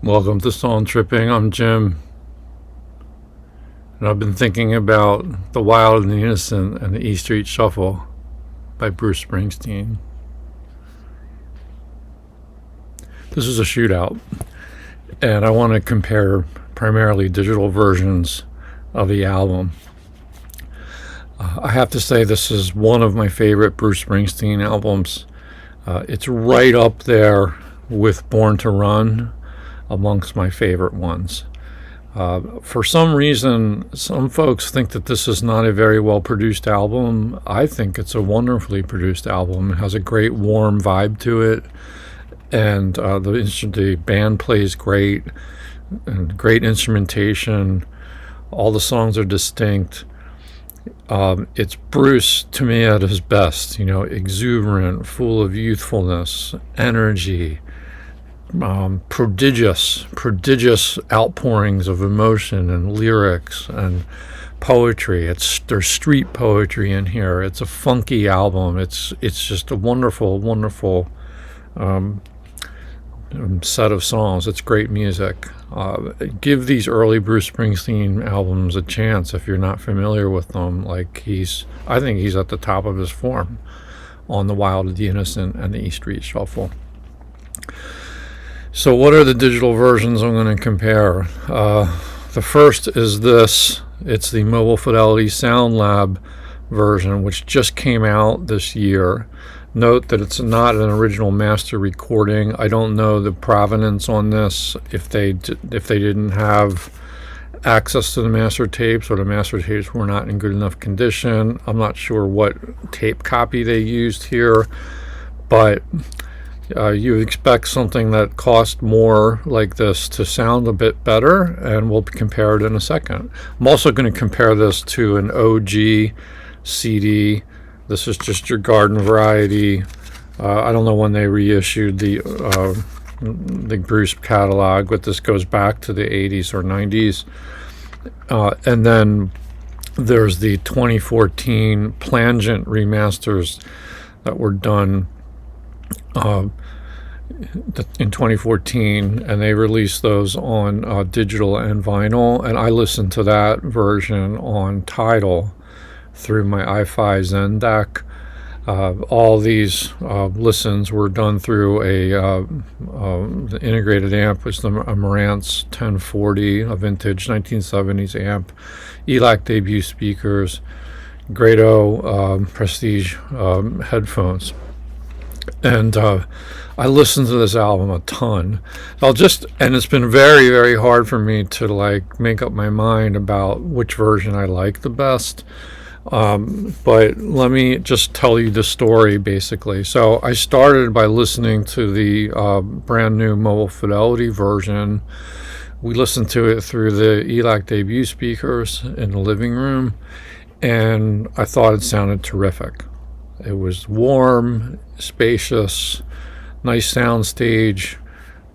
Welcome to Song Tripping. I'm Jim, and I've been thinking about The Wild and the Innocent and the E Street Shuffle by Bruce Springsteen. This is a shootout, and I want to compare primarily digital versions of the album. I have to say this is one of my favorite Bruce Springsteen albums. It's right up there with Born to Run amongst my favorite ones. For some reason, some folks think that this is not a very well produced album. I think it's a wonderfully produced album. It has a great warm vibe to it, and the band plays great, and great instrumentation. All the songs are distinct. It's Bruce, to me, at his best, exuberant, full of youthfulness, energy, prodigious outpourings of emotion and lyrics and poetry. There's street poetry in here. It's a funky album. It's just a wonderful set of songs. It's great music. Give these early Bruce Springsteen albums a chance if you're not familiar with them. I think he's at the top of his form on The Wild, the Innocent, and the E Street Shuffle. So what are the digital versions I'm going to compare? The first is this. It's the Mobile Fidelity Sound Lab version, which just came out this year. Note that it's not an original master recording. I don't know the provenance on this, if they didn't have access to the master tapes, or the master tapes were not in good enough condition. I'm not sure what tape copy they used here, but you expect something that cost more like this to sound a bit better, and we'll compare it in a second. I'm also going to compare this to an OG CD. This is just your garden variety. I don't know when they reissued the Bruce catalog, but this goes back to the 80s or 90s. And then there's the 2014 plangent remasters that were done in 2014, and they released those on digital and vinyl, and I listened to that version on Tidal through my iFi Zen deck. All these listens were done through the integrated amp, which is a Marantz 1040, a vintage 1970s amp, ELAC debut speakers, Grado Prestige headphones. And I listened to this album a ton. And it's been very, very hard for me to make up my mind about which version I like the best. But let me just tell you the story, basically. So I started by listening to the brand new Mobile Fidelity version. We listened to it through the ELAC debut speakers in the living room, and I thought it sounded terrific. It was warm, spacious, nice sound stage,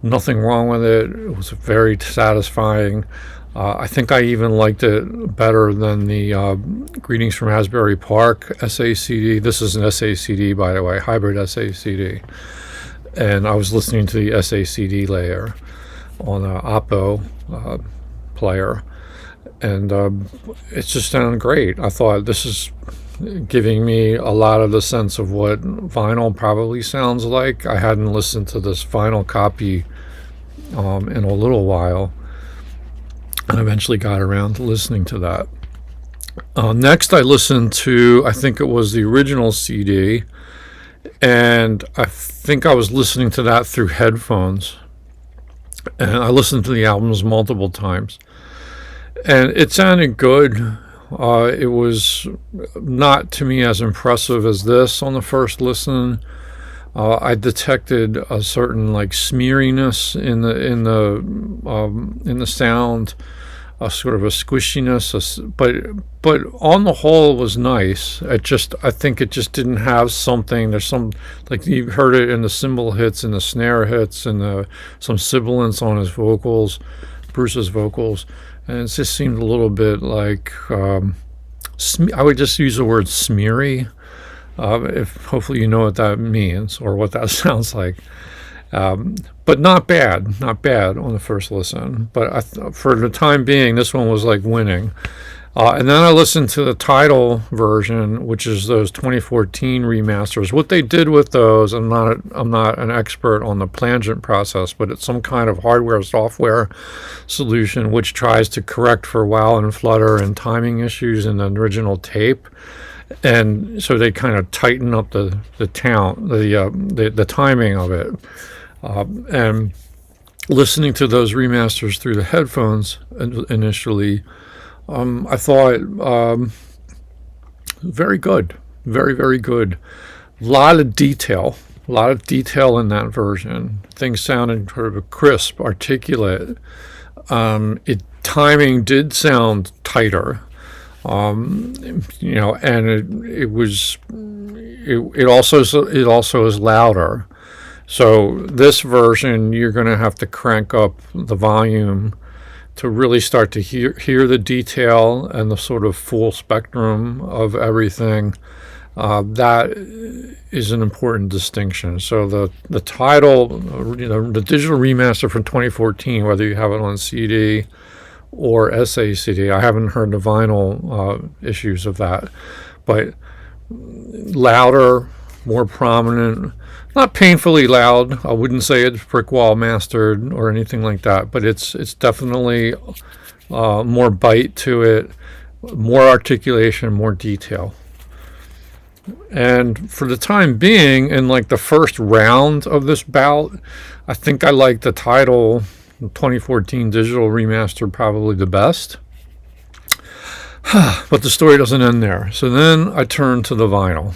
nothing wrong with it. It was very satisfying. I think I even liked it better than the Greetings from Asbury Park SACD. This is an SACD, by the way, hybrid SACD. And I was listening to the SACD layer on an Oppo player. And it just sounded great. I thought this is giving me a lot of the sense of what vinyl probably sounds like. I hadn't listened to this vinyl copy in a little while, and eventually got around to listening to that. Next, I listened to, I think it was the original CD, and I think I was listening to that through headphones, and I listened to the albums multiple times, and it sounded good. It was not, to me, as impressive as this on the first listen. I detected a certain smeariness in the sound, a sort of a squishiness, but on the whole it was nice. I think it just didn't have something. There's some, you heard it in the cymbal hits and the snare hits and some sibilance on his vocals, Bruce's vocals. And it just seemed a little bit I would just use the word smeary. If hopefully you know what that means or what that sounds like. But not bad, not bad on the first listen. But for the time being, this one was like winning. And then I listened to the title version, which is those 2014 remasters. What they did with those, I'm not an expert on the plangent process, but it's some kind of hardware software solution which tries to correct for wow and flutter and timing issues in the original tape. And so they kind of tighten up the timing of it. And listening to those remasters through the headphones initially, I thought very good, very, very good. A lot of detail in that version. Things sounded sort of crisp, articulate. Timing did sound tighter, and it also is louder. So this version, you're going to have to crank up the volume to really start to hear the detail and the sort of full spectrum of everything. That is an important distinction. So the title, the digital remaster from 2014, whether you have it on CD or SACD, I haven't heard the vinyl issues of that, but louder, more prominent. Not painfully loud. I wouldn't say it's brick wall mastered or anything like that, but it's definitely more bite to it, more articulation, more detail. And for the time being, in like the first round of this bout, I think I like the title 2014 digital remaster probably the best. But the story doesn't end there. So then I turn to the vinyl.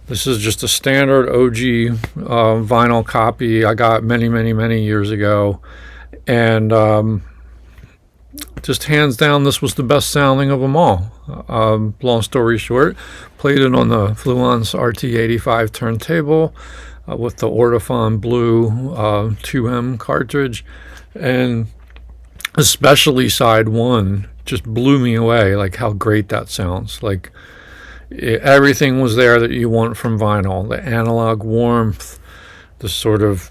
This is just a standard OG vinyl copy I got many, many, many years ago. And just hands down, this was the best sounding of them all. Long story short, played it on the Fluence RT85 turntable with the Ortofon Blue 2M cartridge. And especially side one just blew me away, like how great that sounds. Like everything was there that you want from vinyl. The analog warmth, the sort of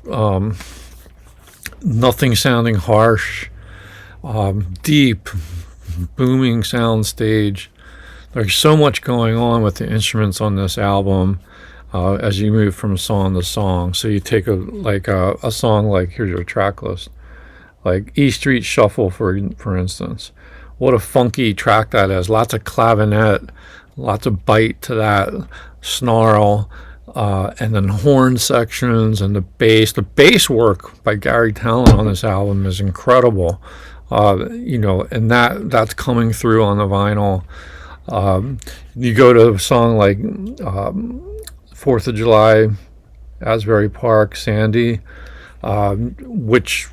nothing sounding harsh, deep, booming sound stage. There's so much going on with the instruments on this album as you move from song to song. So you take a song like, here's your track list, like E Street Shuffle, for instance. What a funky track that is. Lots of clavinet, lots of bite to that, snarl, and then horn sections and the bass. The bass work by Gary Talent on this album is incredible. And that's coming through on the vinyl. You go to a song like 4th of July, Asbury Park, Sandy, which,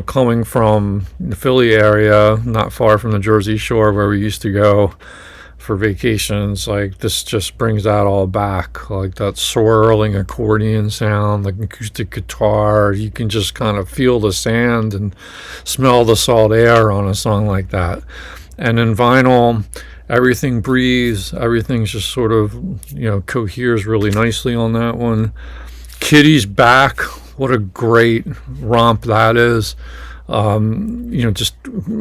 coming from the Philly area, not far from the Jersey Shore where we used to go for vacations, like this just brings that all back, like that swirling accordion sound, like acoustic guitar. You can just kind of feel the sand and smell the salt air on a song like that. And in vinyl, everything breathes, everything's just sort of, coheres really nicely on that one. Kitty's Back, what a great romp that is. Just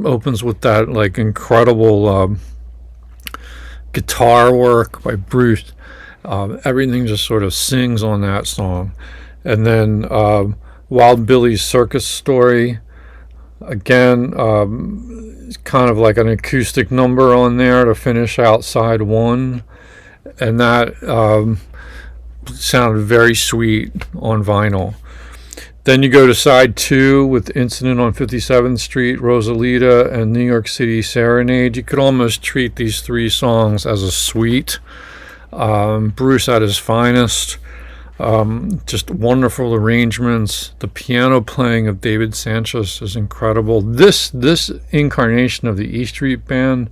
opens with that like incredible guitar work by Bruce. Everything just sort of sings on that song. And then Wild Billy's Circus Story, again, kind of like an acoustic number on there to finish out side one. And that sounded very sweet on vinyl. Then you go to side two with Incident on 57th Street, Rosalita, and New York City Serenade. You could almost treat these three songs as a suite. Bruce at his finest. Just wonderful arrangements. The piano playing of David Sanchez is incredible. This incarnation of the E Street Band,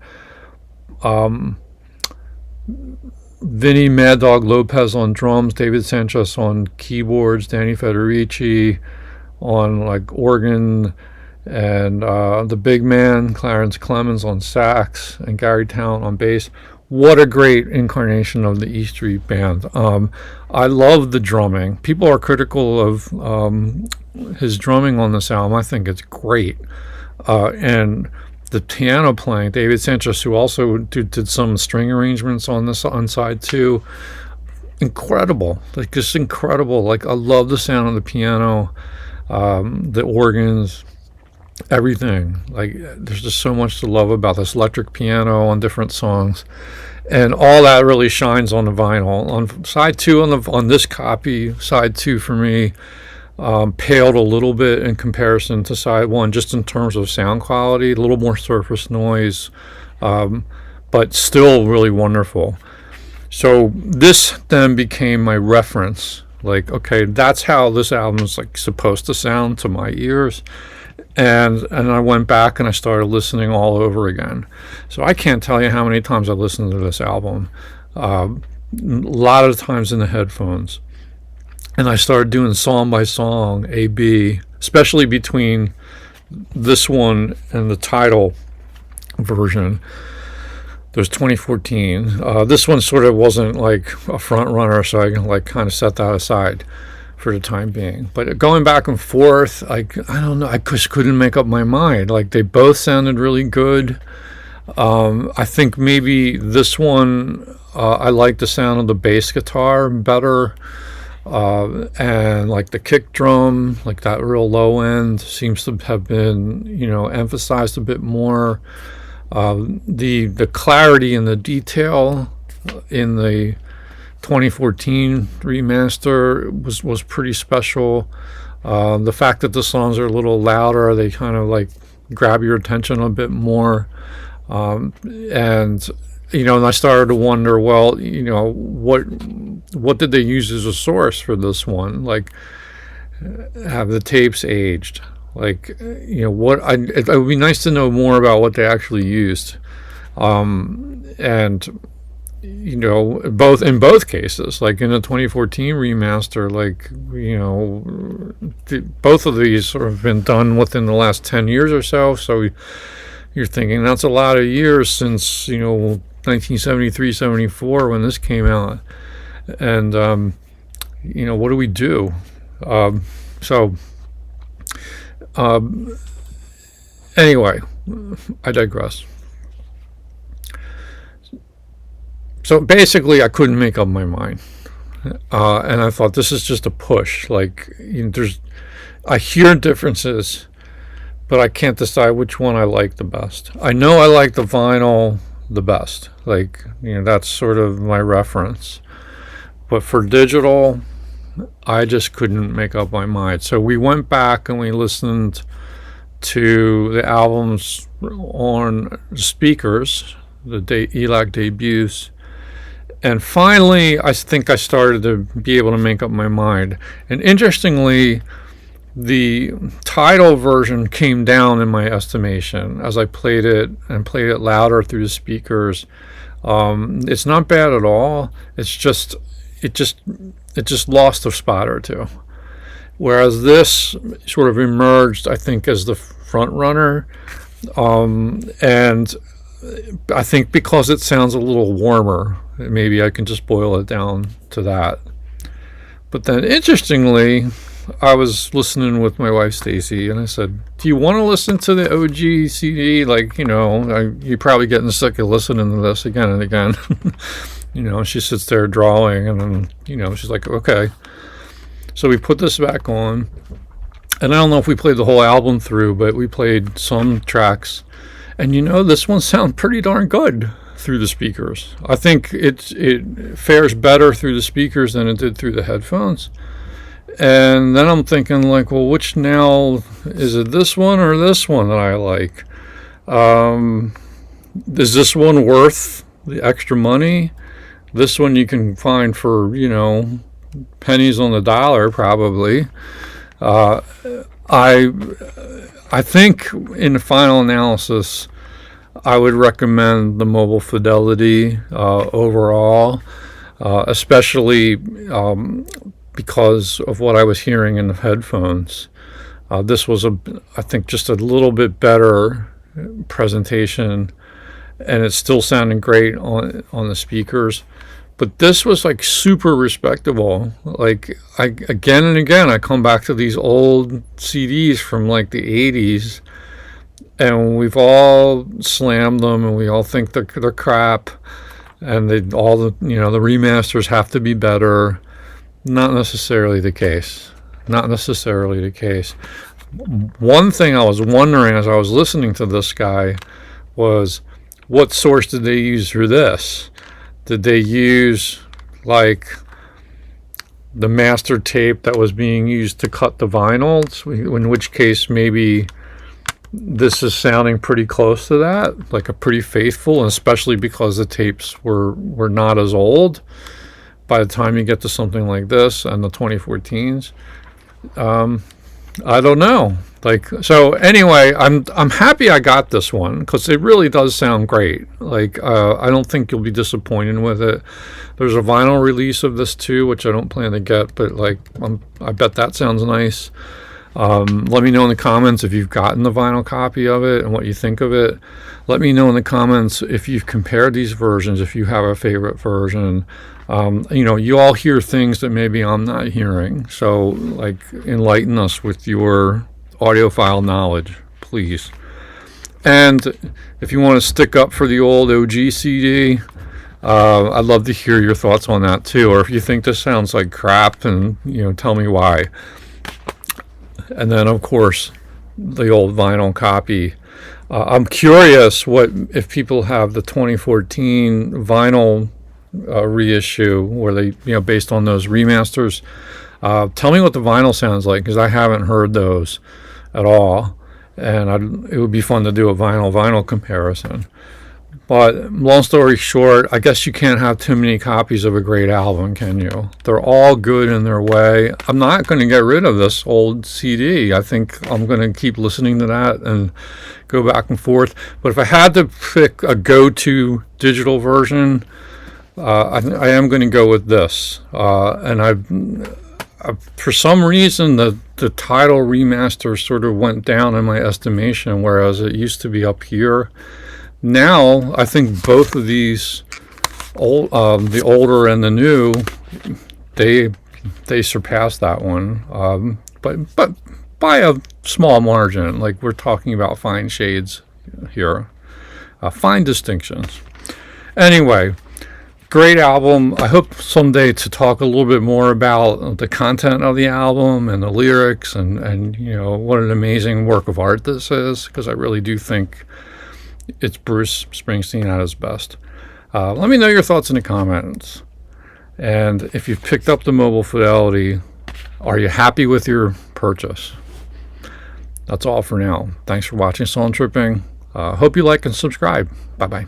Vinny Mad Dog Lopez on drums, David Sanchez on keyboards, Danny Federici on like organ, and the big man Clarence Clemens on sax, and Gary Talent on bass. what a great incarnation of the E Street Band. I love the drumming. People are critical of his drumming on this album. I think it's great. And the piano playing, David Sanchez, who also did some string arrangements on this on side two, incredible. Like, just incredible. Like, I love the sound of the piano, the organs, everything. Like, there's just so much to love about this electric piano on different songs, and all that really shines on the vinyl. On side two, on this copy, side two for me paled a little bit in comparison to side one, just in terms of sound quality, a little more surface noise, but still really wonderful. So this then became my reference. Like, okay, that's how this album is like supposed to sound to my ears. And I went back and I started listening all over again. So I can't tell you how many times I listened to this album. A lot of times in the headphones. And I started doing song by song, A, B, especially between this one and the title version. There's 2014. This one sort of wasn't like a front runner, so I can like kind of set that aside for the time being. But going back and forth, like, I don't know, I just couldn't make up my mind. Like, they both sounded really good. I think maybe this one, I like the sound of the bass guitar better. And like the kick drum, like that real low end seems to have been, emphasized a bit more. The clarity and the detail in the 2014 remaster was pretty special. The fact that the songs are a little louder, they kind of like grab your attention a bit more. And I started to wonder, well, what did they use as a source for this one? Like, have the tapes aged? Like, it would be nice to know more about what they actually used. And in both cases, like in the 2014 remaster, like, both of these sort of been done within the last 10 years or so. So you're thinking that's a lot of years since, 1973, 74 when this came out. And, what do we do? Anyway, I digress. So basically, I couldn't make up my mind. And I thought, this is just a push. Like, I hear differences, but I can't decide which one I like the best. I know I like the vinyl the best. Like, that's sort of my reference. But for digital, I just couldn't make up my mind. So we went back and we listened to the albums on speakers, the ELAC debuts. And finally, I think I started to be able to make up my mind. And interestingly, the title version came down in my estimation as I played it and played it louder through the speakers. It's not bad at all. It just lost a spot or two. Whereas this sort of emerged, I think, as the front runner. And I think because it sounds a little warmer, maybe I can just boil it down to that. But then, interestingly, I was listening with my wife Stacy, and I said, "Do you want to listen to the OG CD? Like, you're probably getting sick of listening to this again and again." She sits there drawing, and then, she's like, "Okay." So we put this back on, and I don't know if we played the whole album through, but we played some tracks, and this one sounds pretty darn good through the speakers. I think it fares better through the speakers than it did through the headphones. And then I'm thinking, like, well, which now, is it this one or this one that I like? Is this one worth the extra money? This one you can find for, pennies on the dollar, probably. I think in the final analysis, I would recommend the mobile fidelity overall, especially because of what I was hearing in the headphones. This was I think just a little bit better presentation, and it's still sounding great on the speakers. But this was like super respectable. Like again and again, I come back to these old CDs from like the 80s, and we've all slammed them, and we all think they're crap, and the remasters have to be better. Not necessarily the case. Not necessarily the case. One thing I was wondering as I was listening to this guy was, what source did they use for this? Did they use like the master tape that was being used to cut the vinyls? In which case maybe this is sounding pretty close to that, like a pretty faithful, and especially because the tapes were not as old by the time you get to something like this and the 2014s. I don't know. Like, so anyway, I'm happy I got this one because it really does sound great. Like, I don't think you'll be disappointed with it. There's a vinyl release of this too, which I don't plan to get, but like, I bet that sounds nice. Let me know in the comments if you've gotten the vinyl copy of it and what you think of it. Let me know in the comments if you've compared these versions, if you have a favorite version. You all hear things that maybe I'm not hearing. So, like, enlighten us with your audiophile knowledge, please. And if you want to stick up for the old OG CD, I'd love to hear your thoughts on that too. Or if you think this sounds like crap, and tell me why. And then, of course, the old vinyl copy. I'm curious if people have the 2014 vinyl reissue where they, based on those remasters. Tell me what the vinyl sounds like, because I haven't heard those at all, and it would be fun to do a vinyl comparison. But long story short, I guess you can't have too many copies of a great album, can you? They're all good in their way. I'm not going to get rid of this old CD. I think I'm going to keep listening to that and go back and forth. But if I had to pick a go-to digital version, I am going to go with this. And for some reason, the Tidal remaster sort of went down in my estimation, whereas it used to be up here. Now, I think both of these, the older and the new, they surpassed that one, but by a small margin. Like, we're talking about fine shades here, fine distinctions. Anyway, great album. I hope someday to talk a little bit more about the content of the album and the lyrics and what an amazing work of art this is, because I really do think it's Bruce Springsteen at his best. Let me know your thoughts in the comments. And if you've picked up the mobile fidelity, are you happy with your purchase? That's all for now. Thanks for watching Song Tripping. Hope you like and subscribe. Bye-bye.